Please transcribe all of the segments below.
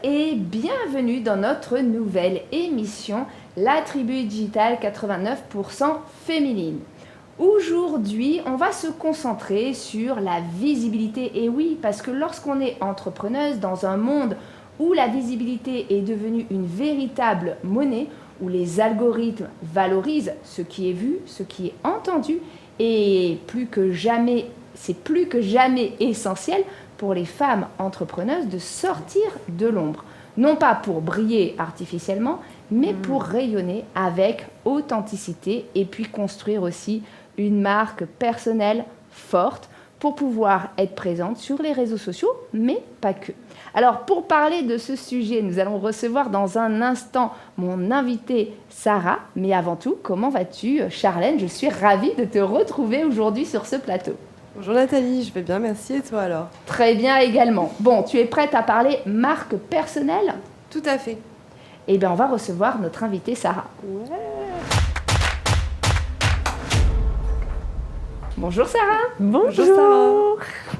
et bienvenue dans notre nouvelle émission, la Tribu Digitale 89% féminine. Aujourd'hui, on va se concentrer sur la visibilité. Et oui, parce que lorsqu'on est entrepreneuse dans un monde où la visibilité est devenue une véritable monnaie, où les algorithmes valorisent ce qui est vu, ce qui est entendu, et c'est plus que jamais essentiel pour les femmes entrepreneuses de sortir de l'ombre. Non pas pour briller artificiellement, mais pour rayonner avec authenticité et puis construire aussi une marque personnelle forte pour pouvoir être présente sur les réseaux sociaux, mais pas que. Alors, pour parler de ce sujet, nous allons recevoir dans un instant mon invitée Sarah. Mais avant tout, comment vas-tu, Charlène? Je suis ravie de te retrouver aujourd'hui sur ce plateau. Bonjour Nathalie, je vais bien, merci. Et toi alors? Très bien également. Bon, tu es prête à parler marque personnelle? Tout à fait. Eh bien, on va recevoir notre invitée Sarah. Ouais. Bonjour Sarah. Bonjour Sarah.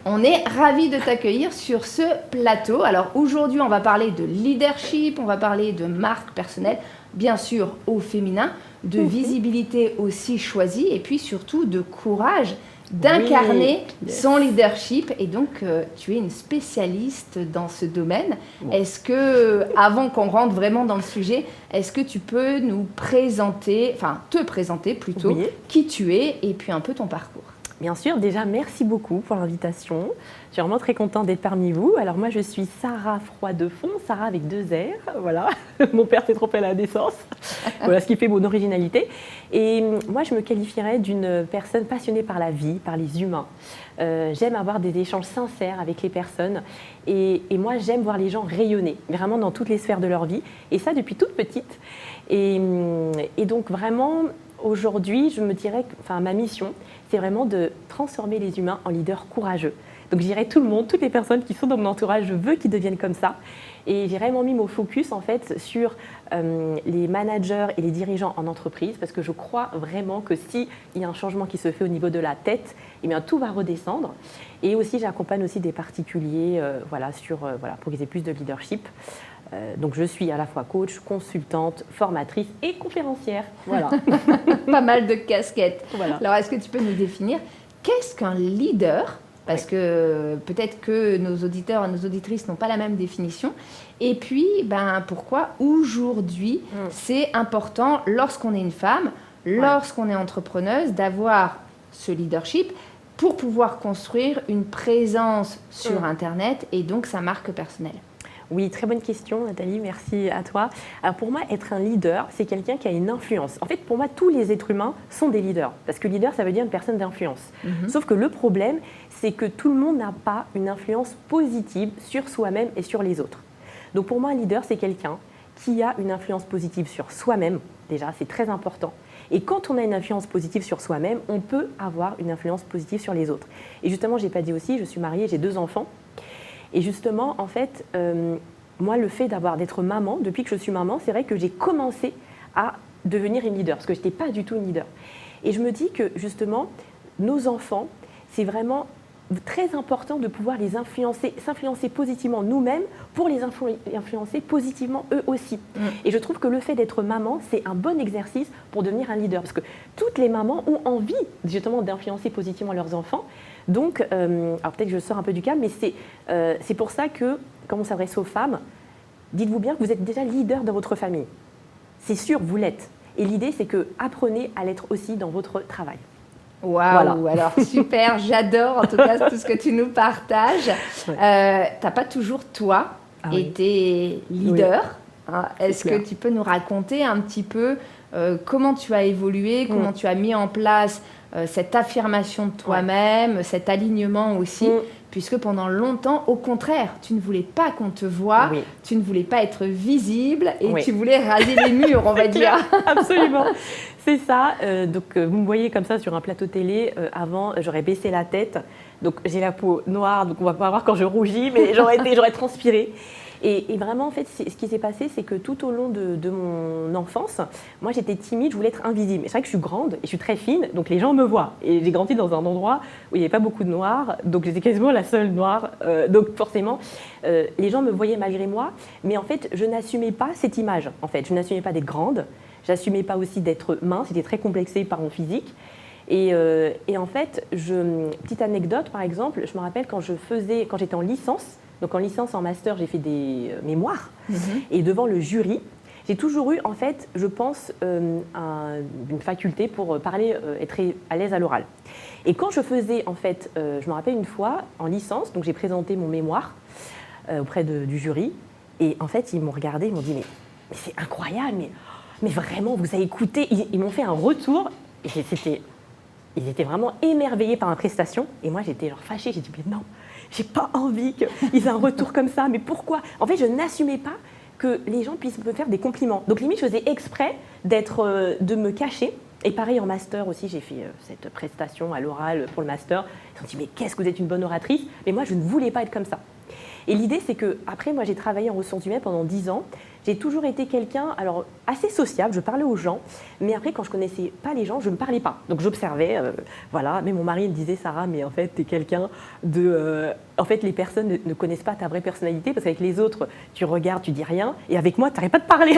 On est ravis de t'accueillir sur ce plateau. Alors aujourd'hui, on va parler de leadership, on va parler de marque personnelle, bien sûr au féminin, de visibilité aussi choisie et puis surtout de courage d'incarner son leadership. Et donc, tu es une spécialiste dans ce domaine. Est-ce que, avant qu'on rentre vraiment dans le sujet, est-ce que tu peux nous présenter, enfin te présenter plutôt, qui tu es et puis un peu ton parcours? Bien sûr, déjà merci beaucoup pour l'invitation. Je suis vraiment très contente d'être parmi vous. Alors moi je suis Sarah Froidefond, Sarah avec 2 R, voilà. Mon père s'est trompé à la naissance, voilà ce qui fait mon originalité. Et moi je me qualifierais d'une personne passionnée par la vie, par les humains. J'aime avoir des échanges sincères avec les personnes et moi j'aime voir les gens rayonner, vraiment dans toutes les sphères de leur vie. Et ça depuis toute petite. Et donc vraiment aujourd'hui je me dirais, ma mission, c'est vraiment de transformer les humains en leaders courageux. Donc je dirais tout le monde, toutes les personnes qui sont dans mon entourage, je veux qu'ils deviennent comme ça. Et j'ai vraiment mis mon focus en fait sur les managers et les dirigeants en entreprise parce que je crois vraiment que s'il y a un changement qui se fait au niveau de la tête, eh bien tout va redescendre. Et aussi j'accompagne aussi des particuliers pour qu'ils aient plus de leadership. Donc je suis à la fois coach, consultante, formatrice et conférencière. Voilà. Pas mal de casquettes. Voilà. Alors est-ce que tu peux nous définir qu'est-ce qu'un leader? Parce que peut-être que nos auditeurs et nos auditrices n'ont pas la même définition. Et puis, pourquoi aujourd'hui, c'est important lorsqu'on est une femme, lorsqu'on est entrepreneuse, d'avoir ce leadership pour pouvoir construire une présence sur Internet et donc sa marque personnelle. Oui, très bonne question Nathalie, merci à toi. Alors pour moi, être un leader, c'est quelqu'un qui a une influence. En fait, pour moi, tous les êtres humains sont des leaders. Parce que leader, ça veut dire une personne d'influence. Sauf que le problème, c'est que tout le monde n'a pas une influence positive sur soi-même et sur les autres. Donc pour moi, un leader, c'est quelqu'un qui a une influence positive sur soi-même. Déjà, c'est très important. Et quand on a une influence positive sur soi-même, on peut avoir une influence positive sur les autres. Et justement, je n'ai pas dit aussi, je suis mariée, j'ai 2 enfants. Et justement, en fait, moi, le fait d'être maman, depuis que je suis maman, c'est vrai que j'ai commencé à devenir une leader, parce que je n'étais pas du tout une leader. Et je me dis que, justement, nos enfants, c'est vraiment très important de pouvoir s'influencer positivement nous-mêmes pour les influencer positivement eux aussi. Et je trouve que le fait d'être maman, c'est un bon exercice pour devenir un leader, parce que toutes les mamans ont envie, justement, d'influencer positivement leurs enfants. Donc, alors peut-être que je sors un peu du cadre, mais c'est pour ça que, quand on s'adresse aux femmes, dites-vous bien que vous êtes déjà leader dans votre famille. C'est sûr, vous l'êtes. Et l'idée, c'est que apprenez à l'être aussi dans votre travail. Waouh, voilà. Alors super, j'adore en tout cas tout ce que tu nous partages. T'as pas toujours toi été leader. Est-ce que tu peux nous raconter un petit peu comment tu as évolué, comment tu as mis en place cette affirmation de toi-même, cet alignement aussi, puisque pendant longtemps, au contraire, tu ne voulais pas qu'on te voie, tu ne voulais pas être visible et tu voulais raser les murs, on va dire. Absolument, c'est ça. Donc vous me voyez comme ça sur un plateau télé. Avant, j'aurais baissé la tête. Donc j'ai la peau noire, donc on va pas voir quand je rougis, mais j'aurais transpiré. Et vraiment, en fait, ce qui s'est passé, c'est que tout au long de mon enfance, moi, j'étais timide, je voulais être invisible. Et c'est vrai que je suis grande et je suis très fine, donc les gens me voient. Et j'ai grandi dans un endroit où il n'y avait pas beaucoup de noirs, donc j'étais quasiment la seule noire. Donc forcément, les gens me voyaient malgré moi, mais en fait, je n'assumais pas cette image. En fait, je n'assumais pas d'être grande, j'assumais pas aussi d'être mince, j'étais très complexée par mon physique. Et en fait, petite anecdote par exemple, je me rappelle quand j'étais en licence, donc en licence, en master, j'ai fait des mémoires, et devant le jury, j'ai toujours eu en fait, je pense, une faculté pour parler, être à l'aise à l'oral. Et quand je faisais en fait, je me rappelle une fois en licence, donc j'ai présenté mon mémoire auprès du jury, et en fait ils m'ont regardé, ils m'ont dit mais c'est incroyable, mais vraiment vous avez écouté, ils m'ont fait un retour, et ils étaient vraiment émerveillés par ma prestation. Et moi, j'étais genre fâchée. J'ai dit, mais non, j'ai pas envie qu'ils aient un retour comme ça. Mais pourquoi? En fait, je n'assumais pas que les gens puissent me faire des compliments. Donc, limite, je faisais exprès de me cacher. Et pareil, en master aussi, j'ai fait cette prestation à l'oral pour le master. Ils ont dit, mais qu'est-ce que vous êtes une bonne oratrice? Mais moi, je ne voulais pas être comme ça. Et l'idée, c'est que après, moi, j'ai travaillé en ressources humaines pendant 10 ans. J'ai toujours été quelqu'un, alors assez sociable, je parlais aux gens, mais après, quand je connaissais pas les gens, je ne parlais pas. Donc j'observais, voilà. Mais mon mari me disait, Sarah, mais en fait, tu es quelqu'un de... en fait, les personnes ne connaissent pas ta vraie personnalité, parce qu'avec les autres, tu regardes, tu dis rien, et avec moi, tu n'arrêtes pas de parler.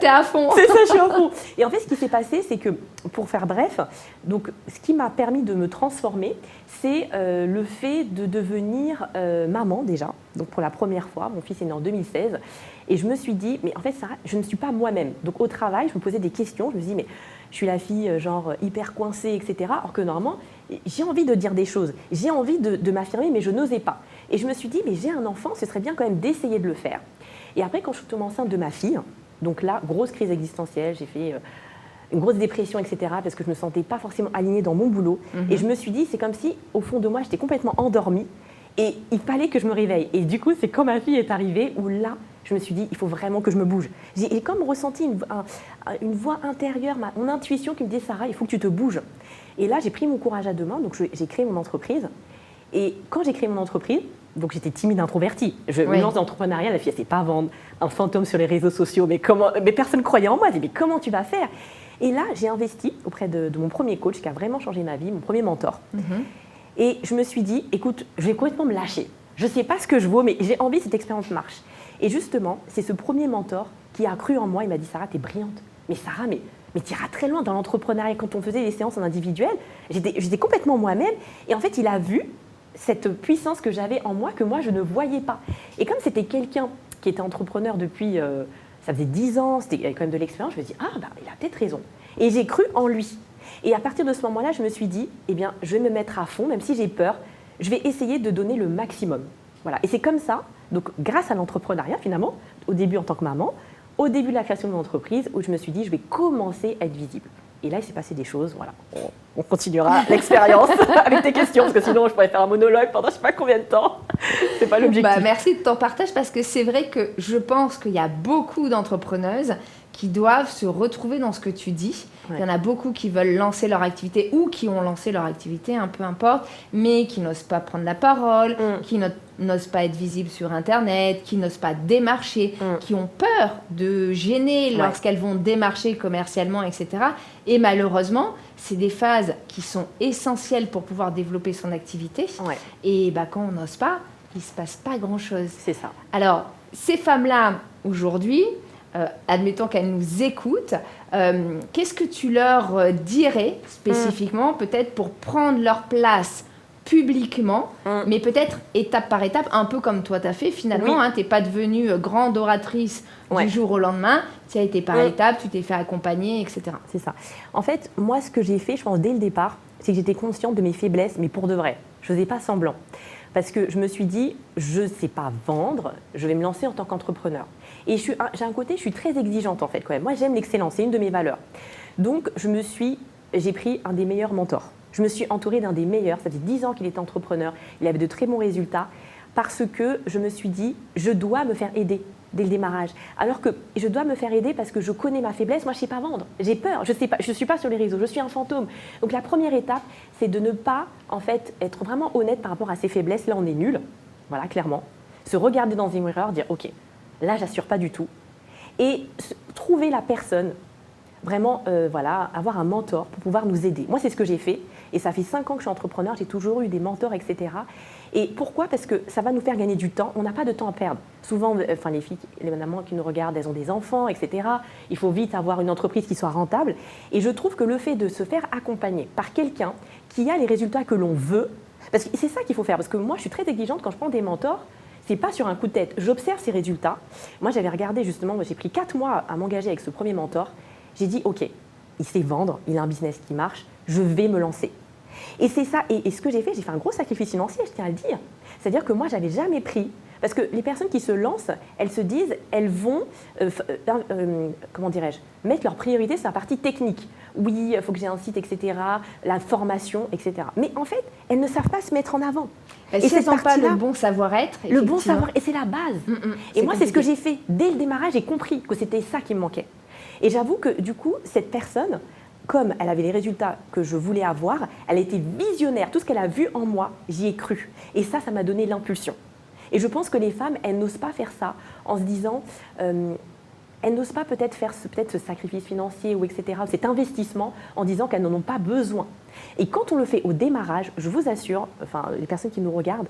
T'es à fond. C'est ça, je suis à fond. Et en fait, ce qui s'est passé, c'est que, pour faire bref, donc, ce qui m'a permis de me transformer, c'est le fait de devenir maman déjà. Donc pour la première fois, mon fils est né en 2016. Et je me suis dit, mais en fait, Sarah, je ne suis pas moi-même. Donc au travail, je me posais des questions. Je me suis dit, mais je suis la fille genre hyper coincée, etc. Alors que normalement, j'ai envie de dire des choses. J'ai envie de m'affirmer, mais je n'osais pas. Et je me suis dit, mais j'ai un enfant, ce serait bien quand même d'essayer de le faire. Et après, quand je suis tombée enceinte de ma fille, donc là, grosse crise existentielle, j'ai fait... une grosse dépression, etc., parce que je ne me sentais pas forcément alignée dans mon boulot. Et je me suis dit, c'est comme si, au fond de moi, j'étais complètement endormie et il fallait que je me réveille. Et du coup, c'est quand ma fille est arrivée où là, je me suis dit, il faut vraiment que je me bouge. J'ai comme ressenti une voix intérieure, mon intuition qui me disait, Sarah, il faut que tu te bouges. Et là, j'ai pris mon courage à deux mains, donc j'ai créé mon entreprise. Et quand j'ai créé mon entreprise, donc j'étais timide, introvertie. Je me lance dans l'entrepreneuriat, la fille, elle ne sait pas vendre, un fantôme sur les réseaux sociaux, mais personne ne croyait en moi. Je dis, mais comment tu vas faire? Et là, j'ai investi auprès de mon premier coach qui a vraiment changé ma vie, mon premier mentor. Et je me suis dit, écoute, je vais complètement me lâcher. Je ne sais pas ce que je vaux, mais j'ai envie que cette expérience marche. Et justement, c'est ce premier mentor qui a cru en moi. Il m'a dit, Sarah, t'es brillante. Mais Sarah, mais tu iras très loin dans l'entrepreneuriat. Quand on faisait des séances en individuel, j'étais complètement moi-même. Et en fait, il a vu cette puissance que j'avais en moi, que moi, je ne voyais pas. Et comme c'était quelqu'un qui était entrepreneur depuis... ça faisait 10 ans, c'était quand même de l'expérience. Je me dis, il a peut-être raison. Et j'ai cru en lui. Et à partir de ce moment-là, je me suis dit, eh bien, je vais me mettre à fond, même si j'ai peur, je vais essayer de donner le maximum. Voilà. Et c'est comme ça, donc grâce à l'entrepreneuriat finalement, au début en tant que maman, au début de la création de mon entreprise, où je me suis dit, je vais commencer à être visible. Et là, il s'est passé des choses, voilà. On continuera l'expérience avec tes questions, parce que sinon, je pourrais faire un monologue pendant je ne sais pas combien de temps. C'est pas l'objectif. Merci de ton partage, parce que c'est vrai que je pense qu'il y a beaucoup d'entrepreneuses qui doivent se retrouver dans ce que tu dis. Ouais. Il y en a beaucoup qui veulent lancer leur activité ou qui ont lancé leur activité, peu importe, mais qui n'osent pas prendre la parole, qui n'osent pas être visibles sur Internet, qui n'osent pas démarcher, qui ont peur de gêner lorsqu'elles vont démarcher commercialement, etc. Et malheureusement, c'est des phases qui sont essentielles pour pouvoir développer son activité. Ouais. Et quand on n'ose pas, il ne se passe pas grand-chose. C'est ça. Alors, ces femmes-là, aujourd'hui... admettons qu'elles nous écoutent, qu'est-ce que tu leur dirais spécifiquement, peut-être pour prendre leur place publiquement, mais peut-être étape par étape, un peu comme toi t'as fait finalement, tu n'es pas devenue grande oratrice du jour au lendemain, tu as été par étapes, tu t'es fait accompagner, etc. C'est ça. En fait, moi ce que j'ai fait, je pense dès le départ, c'est que j'étais consciente de mes faiblesses, mais pour de vrai. Je ne faisais pas semblant. Parce que je me suis dit, je ne sais pas vendre, je vais me lancer en tant qu'entrepreneur. Et j'ai un côté, je suis très exigeante en fait quand même. Moi, j'aime l'excellence, c'est une de mes valeurs. Donc, j'ai pris un des meilleurs mentors. Je me suis entourée d'un des meilleurs. Ça fait 10 ans qu'il était entrepreneur. Il avait de très bons résultats. Parce que je me suis dit, je dois me faire aider dès le démarrage. Alors que je dois me faire aider parce que je connais ma faiblesse. Moi, je ne sais pas vendre. J'ai peur. Je ne suis pas sur les réseaux. Je suis un fantôme. Donc, la première étape, c'est de ne pas, en fait, être vraiment honnête par rapport à ses faiblesses. Là, on est nul. Voilà, clairement. se regarder dans une miroir, dire ok, là j'assure pas du tout, et trouver la personne, vraiment avoir un mentor pour pouvoir nous aider. Moi c'est ce que j'ai fait, et ça fait 5 ans que je suis entrepreneur, j'ai toujours eu des mentors, etc. Et pourquoi? Parce que ça va nous faire gagner du temps, on n'a pas de temps à perdre. Souvent, les filles, les mamans qui nous regardent, elles ont des enfants, etc. Il faut vite avoir une entreprise qui soit rentable. Et je trouve que le fait de se faire accompagner par quelqu'un qui a les résultats que l'on veut, parce que c'est ça qu'il faut faire, parce que moi je suis très exigeante quand je prends des mentors, c'est pas sur un coup de tête, j'observe ses résultats. Moi j'avais regardé justement, j'ai pris 4 mois à m'engager avec ce premier mentor, j'ai dit ok, il sait vendre, il a un business qui marche, je vais me lancer. Et c'est ça, et ce que j'ai fait un gros sacrifice financier, je tiens à le dire. C'est-à-dire que moi, je n'avais jamais pris, parce que les personnes qui se lancent, elles se disent, elles vont, comment dirais-je, mettre leur priorité sur la partie technique. Oui, il faut que j'ai un site, etc., la formation, etc. Mais en fait, elles ne savent pas se mettre en avant. Et si elles n'ont pas le bon savoir-être, le bon savoir, et c'est la base. Et moi, c'est ce que j'ai fait. Dès le démarrage, j'ai compris que c'était ça qui me manquait. Et j'avoue que du coup, cette personne, comme elle avait les résultats que je voulais avoir, elle était visionnaire. Tout ce qu'elle a vu en moi, j'y ai cru. Et ça m'a donné l'impulsion. Et je pense que les femmes, elles n'osent pas faire ça en se disant, elles n'osent pas peut-être faire ce sacrifice financier ou etc., cet investissement en disant qu'elles n'en ont pas besoin. Et quand on le fait au démarrage, je vous assure, enfin les personnes qui nous regardent,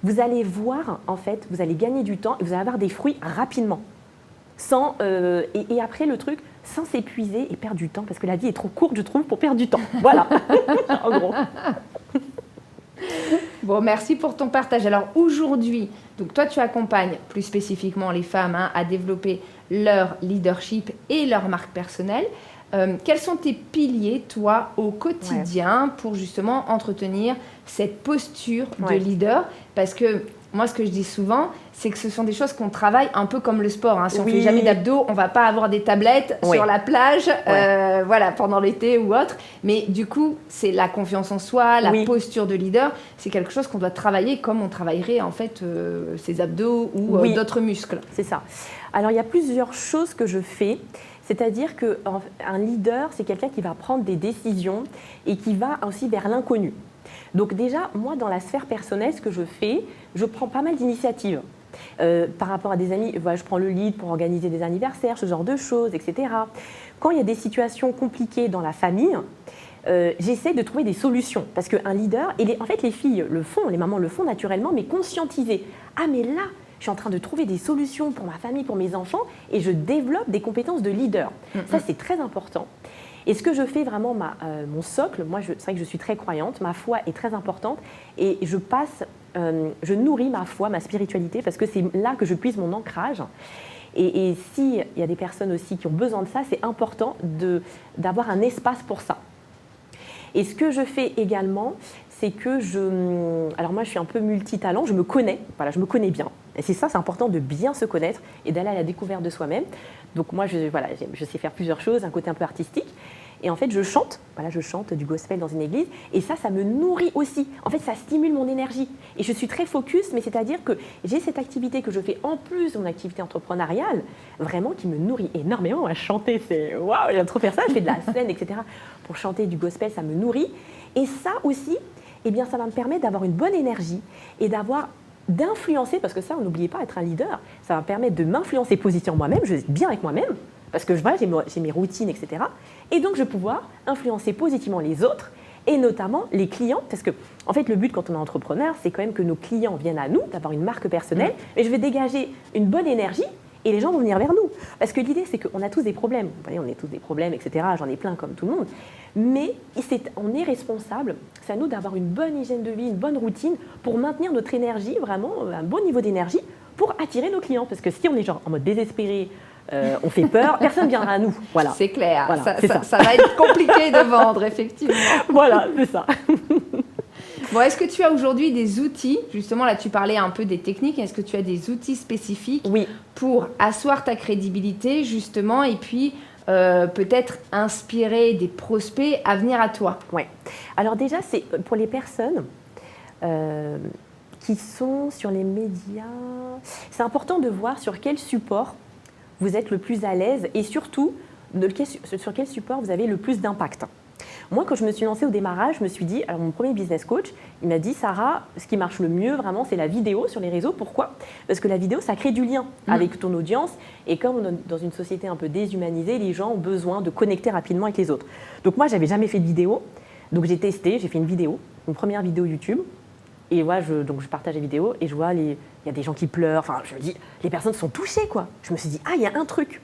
vous allez voir, en fait, vous allez gagner du temps et vous allez avoir des fruits rapidement. Et après le truc, sans s'épuiser et perdre du temps, parce que la vie est trop courte, je trouve, pour perdre du temps. Voilà, en gros. Bon, merci pour ton partage. Alors aujourd'hui, donc toi tu accompagnes plus spécifiquement les femmes à développer leur leadership et leur marque personnelle. Quels sont tes piliers, toi, au quotidien pour justement entretenir cette posture de leader? Parce que moi, ce que je dis souvent, c'est que ce sont des choses qu'on travaille un peu comme le sport. Hein. Si on ne fait jamais d'abdos, on ne va pas avoir des tablettes sur la plage pendant l'été ou autre. Mais du coup, c'est la confiance en soi, la posture de leader. C'est quelque chose qu'on doit travailler comme on travaillerait en fait ses abdos ou d'autres muscles. C'est ça. Alors, il y a plusieurs choses que je fais. C'est-à-dire qu'un leader, c'est quelqu'un qui va prendre des décisions et qui va aussi vers l'inconnu. Donc déjà, moi, dans la sphère personnelle, ce que je fais, je prends pas mal d'initiatives. Par rapport à des amis, je prends le lead pour organiser des anniversaires, ce genre de choses, etc. Quand il y a des situations compliquées dans la famille, j'essaie de trouver des solutions. Parce qu'un leader, en fait, les filles le font, les mamans le font naturellement, mais conscientiser. Ah, mais là, je suis en train de trouver des solutions pour ma famille, pour mes enfants, et je développe des compétences de leader. Ça, c'est très important. Et ce que je fais vraiment, mon socle, moi, c'est vrai que je suis très croyante, ma foi est très importante, et je nourris ma foi, ma spiritualité, parce que c'est là que je puise mon ancrage. Et s'il y a des personnes aussi qui ont besoin de ça, c'est important d'avoir un espace pour ça. Et ce que je fais également, c'est que alors moi, je suis un peu multitalent, je me connais bien. Et c'est ça, c'est important de bien se connaître et d'aller à la découverte de soi-même. Donc moi, je sais faire plusieurs choses, un côté un peu artistique. Et en fait, je chante du gospel dans une église. Et ça me nourrit aussi. En fait, ça stimule mon énergie. Et je suis très focus, mais c'est-à-dire que j'ai cette activité que je fais en plus de mon activité entrepreneuriale, vraiment qui me nourrit énormément. À chanter, c'est waouh, j'aime trop faire ça. Je fais de la scène, etc. Pour chanter du gospel, ça me nourrit. Et ça aussi, ça va me permettre d'avoir une bonne énergie et d'influencer, parce que ça, n'oubliez pas, être un leader, ça va me permettre de m'influencer positivement moi-même, je vais être bien avec moi-même, parce que j'ai mes routines, etc. Et donc, je vais pouvoir influencer positivement les autres, et notamment les clients, parce que, en fait, le but quand on est entrepreneur, c'est quand même que nos clients viennent à nous, d'avoir une marque personnelle, mais je vais dégager une bonne énergie, et les gens vont venir vers nous. Parce que l'idée, c'est qu'on a tous des problèmes. Vous voyez, on a tous des problèmes, etc. J'en ai plein comme tout le monde. Mais on est responsable, c'est à nous d'avoir une bonne hygiène de vie, une bonne routine pour maintenir notre énergie, vraiment un bon niveau d'énergie pour attirer nos clients. Parce que si on est genre en mode désespéré, on fait peur, personne ne viendra à nous. Voilà. C'est clair, voilà, ça va être compliqué de vendre, effectivement. Voilà, c'est ça. Bon, est-ce que tu as aujourd'hui des outils, justement là tu parlais un peu des techniques, est-ce que tu as des outils spécifiques pour asseoir ta crédibilité justement et puis peut-être inspirer des prospects à venir à toi? Oui. Alors déjà, c'est pour les personnes qui sont sur les médias, c'est important de voir sur quel support vous êtes le plus à l'aise et surtout sur quel support vous avez le plus d'impact. Moi, quand je me suis lancée au démarrage, je me suis dit, alors mon premier business coach, il m'a dit, Sarah, ce qui marche le mieux vraiment, c'est la vidéo sur les réseaux. Pourquoi ? Parce que la vidéo, ça crée du lien avec ton audience. Et comme on est dans une société un peu déshumanisée, les gens ont besoin de connecter rapidement avec les autres. Donc moi, j'avais jamais fait de vidéo. Donc j'ai testé, j'ai fait une première vidéo YouTube. Et moi, je partage les vidéos et je vois, il y a des gens qui pleurent. Enfin, je me dis, les personnes sont touchées, quoi. Je me suis dit, il y a un truc.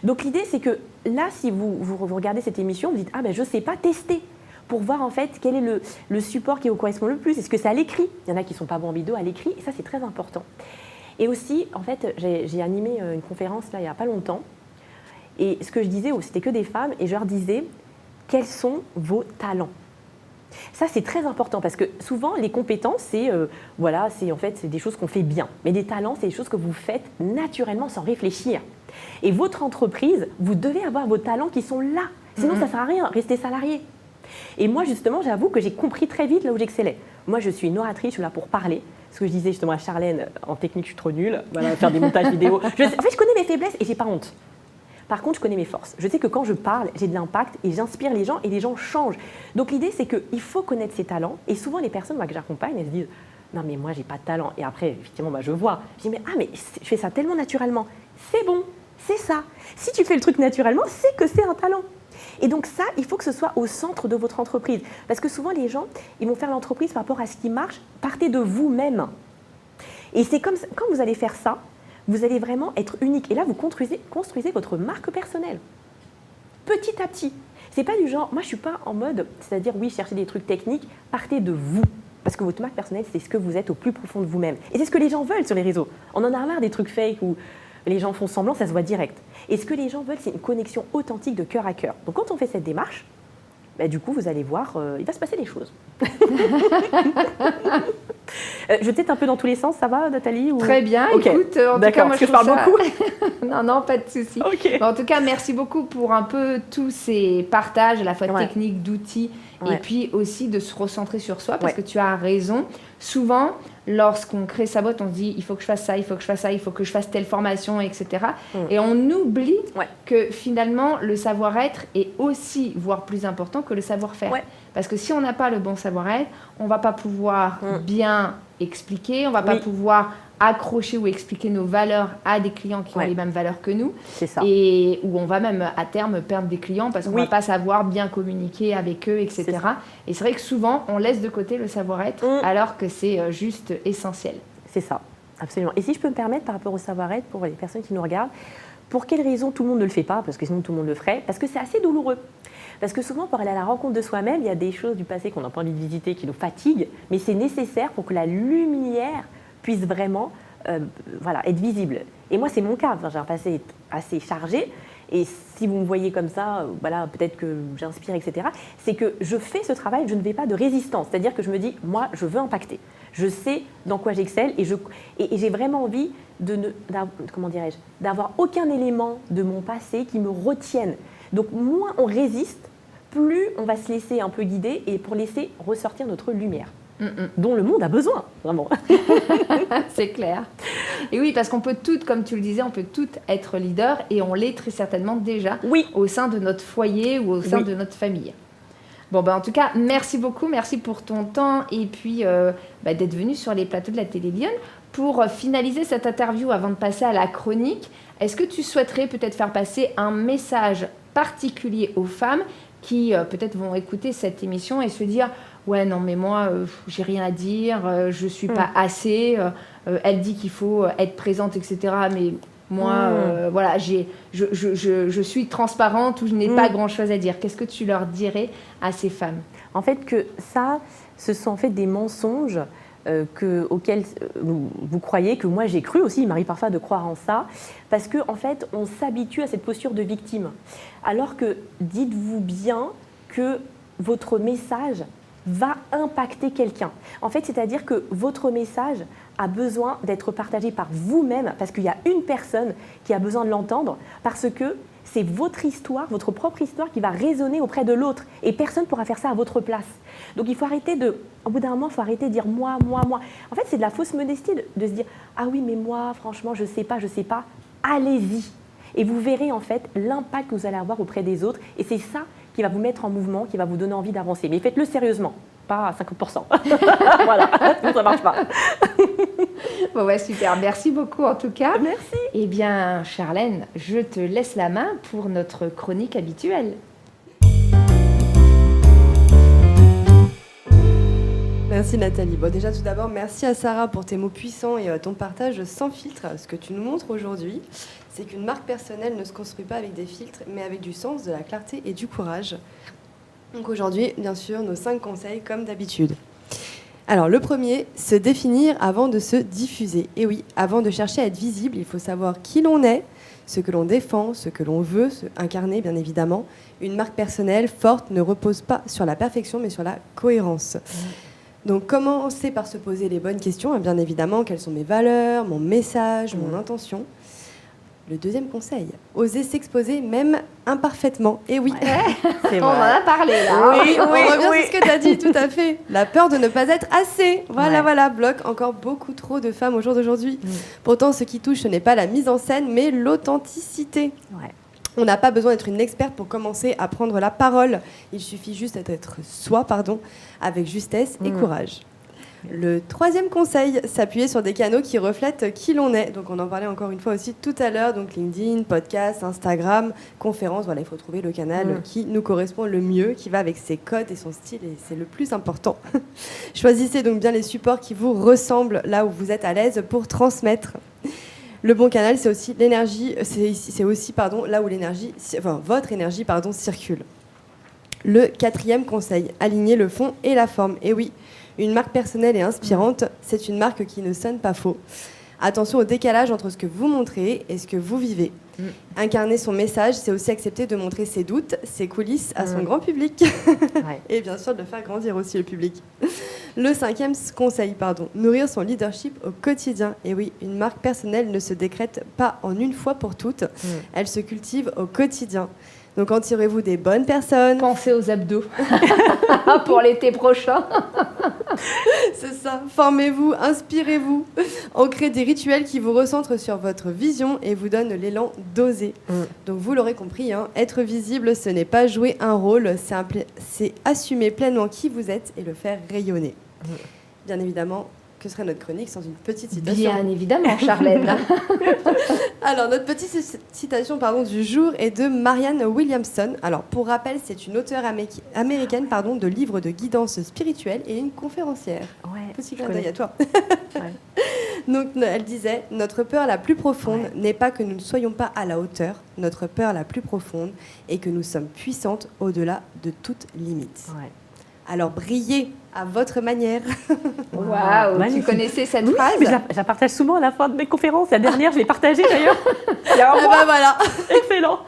Donc l'idée, c'est que là, si vous regardez cette émission, vous dites, je ne sais pas, tester pour voir en fait quel est le support qui vous correspond le plus. Est-ce que c'est à l'écrit ? Il y en a qui ne sont pas bons en vidéo, à l'écrit, et ça, c'est très important. Et aussi, en fait, j'ai animé une conférence là, il n'y a pas longtemps. Et ce que je disais, c'était que des femmes, et je leur disais, quels sont vos talents ? Ça, c'est très important parce que souvent, les compétences, c'est des choses qu'on fait bien. Mais des talents, c'est des choses que vous faites naturellement sans réfléchir. Et votre entreprise, vous devez avoir vos talents qui sont là. Sinon, ça ne sert à rien, rester salarié. Et moi, justement, j'avoue que j'ai compris très vite là où j'excellais. Moi, je suis une oratrice, je suis là pour parler. Ce que je disais justement à Charlène, en technique, je suis trop nulle. Voilà, faire des montages vidéo. En fait, je connais mes faiblesses et j'ai pas honte. Par contre, je connais mes forces. Je sais que quand je parle, j'ai de l'impact et j'inspire les gens et les gens changent. Donc l'idée, c'est qu'il faut connaître ses talents. Et souvent, les personnes que j'accompagne, elles se disent « Non, mais moi, j'ai pas de talent. » Et après, effectivement, je vois. Je dis « Mais je fais ça tellement naturellement. » C'est bon, c'est ça. Si tu fais le truc naturellement, c'est que c'est un talent. Et donc ça, il faut que ce soit au centre de votre entreprise. Parce que souvent, les gens, ils vont faire l'entreprise par rapport à ce qui marche. Partez de vous-même. Et c'est comme ça, quand vous allez faire ça, vous allez vraiment être unique. Et là, vous construisez votre marque personnelle. Petit à petit. C'est pas du genre, moi je suis pas en mode, c'est-à-dire oui, chercher des trucs techniques, partez de vous. Parce que votre marque personnelle, c'est ce que vous êtes au plus profond de vous-même. Et c'est ce que les gens veulent sur les réseaux. On en a marre des trucs fake où les gens font semblant, ça se voit direct. Et ce que les gens veulent, c'est une connexion authentique de cœur à cœur. Donc quand on fait cette démarche, du coup, vous allez voir, il va se passer des choses. Je vais peut-être un peu dans tous les sens, ça va Nathalie ou... Très bien, okay. Écoute, en tout cas, moi je parle beaucoup. Non, pas de souci. Okay. En tout cas, merci beaucoup pour un peu tous ces partages, à la fois techniques, d'outils, et puis aussi de se recentrer sur soi, parce que tu as raison. Souvent, lorsqu'on crée sa boîte, on se dit, il faut que je fasse ça, il faut que je fasse ça, il faut que je fasse telle formation, etc. Et on oublie que finalement, le savoir-être est aussi, voire plus important que le savoir-faire. Parce que si on n'a pas le bon savoir-être, on ne va pas pouvoir bien expliquer, on ne va pas pouvoir accrocher ou expliquer nos valeurs à des clients qui ont les mêmes valeurs que nous. C'est ça. Et où on va même à terme perdre des clients parce qu'on ne va pas savoir bien communiquer avec eux, etc. Et c'est vrai que souvent, on laisse de côté le savoir-être alors que c'est juste essentiel. C'est ça, absolument. Et si je peux me permettre par rapport au savoir-être, pour les personnes qui nous regardent, pour quelle raison tout le monde ne le fait pas ? Parce que sinon tout le monde le ferait. Parce que c'est assez douloureux. Parce que souvent, pour aller à la rencontre de soi-même, il y a des choses du passé qu'on n'a pas envie de visiter, qui nous fatiguent, mais c'est nécessaire pour que la lumière puisse vraiment être visible. Et moi, c'est mon cas. J'ai un passé assez chargé. Et si vous me voyez comme ça, peut-être que j'inspire, etc., c'est que je fais ce travail, je ne vais pas de résistance. C'est-à-dire que je me dis, moi, je veux impacter. Je sais dans quoi j'excelle et j'ai vraiment envie d'avoir aucun élément de mon passé qui me retienne. Donc, moins on résiste, plus on va se laisser un peu guider et pour laisser ressortir notre lumière. Dont le monde a besoin, vraiment. C'est clair. Et oui, parce qu'on peut toutes, comme tu le disais, on peut toutes être leader et on l'est très certainement déjà au sein de notre foyer ou au sein de notre famille. Bon, en tout cas, merci beaucoup, merci pour ton temps et puis d'être venu sur les plateaux de la Télé Lyon. Pour finaliser cette interview, avant de passer à la chronique, est-ce que tu souhaiterais peut-être faire passer un message particulier aux femmes qui peut-être vont écouter cette émission et se dire « Ouais, non, mais moi, j'ai rien à dire, je suis pas assez, elle dit qu'il faut être présente, etc. Mais moi, je suis transparente ou je n'ai pas grand-chose à dire. » Qu'est-ce que tu leur dirais à ces femmes ? En fait, que ça, ce sont en fait des mensonges auxquels vous croyez, que moi j'ai cru aussi, il m'arrive parfois de croire en ça, parce qu'en fait, on s'habitue à cette posture de victime. Alors que dites-vous bien que votre message va impacter quelqu'un. En fait, c'est-à-dire que votre message a besoin d'être partagé par vous-même, parce qu'il y a une personne qui a besoin de l'entendre, parce que c'est votre histoire, votre propre histoire qui va résonner auprès de l'autre. Et personne ne pourra faire ça à votre place. Donc il faut arrêter au bout d'un moment, il faut arrêter de dire moi, moi, moi. En fait, c'est de la fausse modestie de se dire « Ah oui, mais moi, franchement, je sais pas. » Allez-y. et vous verrez en fait l'impact que vous allez avoir auprès des autres. Et c'est ça qui va vous mettre en mouvement, qui va vous donner envie d'avancer. Mais faites-le sérieusement, pas à 50%. Voilà, sinon ça ne marche pas. Bon, ouais, super. Merci beaucoup en tout cas. Merci. Eh bien, Charlène, je te laisse la main pour notre chronique habituelle. Merci Nathalie. Bon, déjà tout d'abord, merci à Sarah pour tes mots puissants et ton partage sans filtre. Ce que tu nous montres aujourd'hui, c'est qu'une marque personnelle ne se construit pas avec des filtres, mais avec du sens, de la clarté et du courage. Donc aujourd'hui, bien sûr, nos 5 conseils comme d'habitude. Alors le premier, se définir avant de se diffuser. Et oui, avant de chercher à être visible, il faut savoir qui l'on est, ce que l'on défend, ce que l'on veut, se incarner bien évidemment. Une marque personnelle forte ne repose pas sur la perfection, mais sur la cohérence. Donc, commencer par se poser les bonnes questions. Bien évidemment, quelles sont mes valeurs, mon message, mon intention. Le deuxième conseil, oser s'exposer même imparfaitement. Et oui, C'est On en vrai. a parlé là. oui, on revient sur ce que tu as dit, tout à fait. La peur de ne pas être assez, voilà, bloque encore beaucoup trop de femmes au jour d'aujourd'hui. Pourtant, ce qui touche, ce n'est pas la mise en scène, mais l'authenticité. Ouais. On n'a pas besoin d'être une experte pour commencer à prendre la parole. Il suffit juste d'être soi, avec justesse et courage. Le troisième conseil, s'appuyer sur des canaux qui reflètent qui l'on est. Donc on en parlait encore une fois aussi tout à l'heure. Donc LinkedIn, podcast, Instagram, conférences. Voilà, il faut trouver le canal qui nous correspond le mieux, qui va avec ses codes et son style. Et c'est le plus important. Choisissez donc bien les supports qui vous ressemblent, là où vous êtes à l'aise pour transmettre. Le bon canal, c'est aussi l'énergie, c'est aussi là où votre énergie circule. Le quatrième conseil, aligner le fond et la forme. Et oui, une marque personnelle et inspirante, c'est une marque qui ne sonne pas faux. Attention au décalage entre ce que vous montrez et ce que vous vivez. Incarner son message, c'est aussi accepter de montrer ses doutes, ses coulisses à son grand public. Et bien sûr, de faire grandir aussi le public. Le cinquième conseil, nourrir son leadership au quotidien. Et oui, une marque personnelle ne se décrète pas en une fois pour toutes. Elle se cultive au quotidien. Donc entourez-vous des bonnes personnes. Pensez aux abdos pour l'été prochain. C'est ça. Formez-vous, inspirez-vous. Ancrez des rituels qui vous recentrent sur votre vision et vous donnent l'élan d'oser. Donc vous l'aurez compris, être visible, ce n'est pas jouer un rôle, c'est assumer pleinement qui vous êtes et le faire rayonner. Bien évidemment, que serait notre chronique sans une petite citation? Bien évidemment, Charlène. Alors, notre petite citation du jour est de Marianne Williamson. Alors, pour rappel, c'est une auteure américaine de livres de guidance spirituelle et une conférencière. Ouais, Petit clin d'œil à toi. Ouais. Donc, elle disait « Notre peur la plus profonde n'est pas que nous ne soyons pas à la hauteur. Notre peur la plus profonde est que nous sommes puissantes au-delà de toute limite. Ouais. » Alors, brillez à votre manière. Waouh, tu Magnifique. connaissais cette Oui, phrase? mais je la partage souvent à la fin de mes conférences. La dernière, je l'ai partagée d'ailleurs. Il y a un Ah mois. bah voilà. Excellent.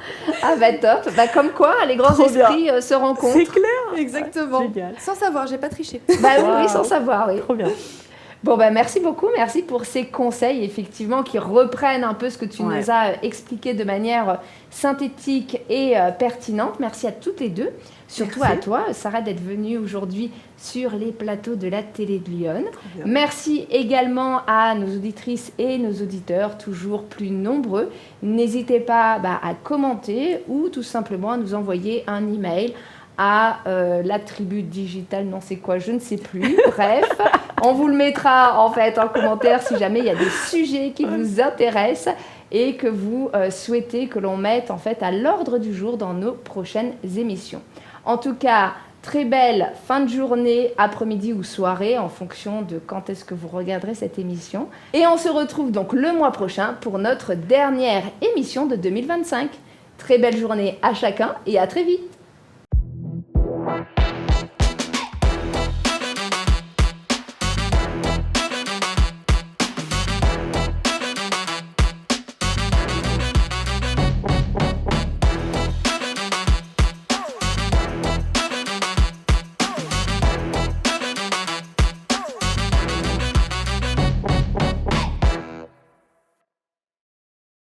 Ah bah top. Bah comme quoi, les grands Trop bien. esprits se rencontrent. C'est clair. Exactement. Génial. Sans savoir, j'ai pas triché. Bah oui, Wow. oui, sans savoir, oui. Trop bien. Bon, bah merci beaucoup, merci pour ces conseils, effectivement, qui reprennent un peu ce que tu nous as expliqué de manière synthétique et pertinente. Merci à toutes les deux, surtout Merci. à toi, Sarah, d'être venue aujourd'hui sur les plateaux de la télé de Lyon. Merci également à nos auditrices et nos auditeurs, toujours plus nombreux. N'hésitez pas à commenter ou tout simplement à nous envoyer un email à la tribu digitale, non c'est quoi, je ne sais plus. Bref, on vous le mettra en fait en commentaire si jamais il y a des sujets qui vous intéressent et que vous souhaitez que l'on mette en fait à l'ordre du jour dans nos prochaines émissions. En tout cas, très belle fin de journée, après-midi ou soirée en fonction de quand est-ce que vous regarderez cette émission. Et on se retrouve donc le mois prochain pour notre dernière émission de 2025. Très belle journée à chacun et à très vite.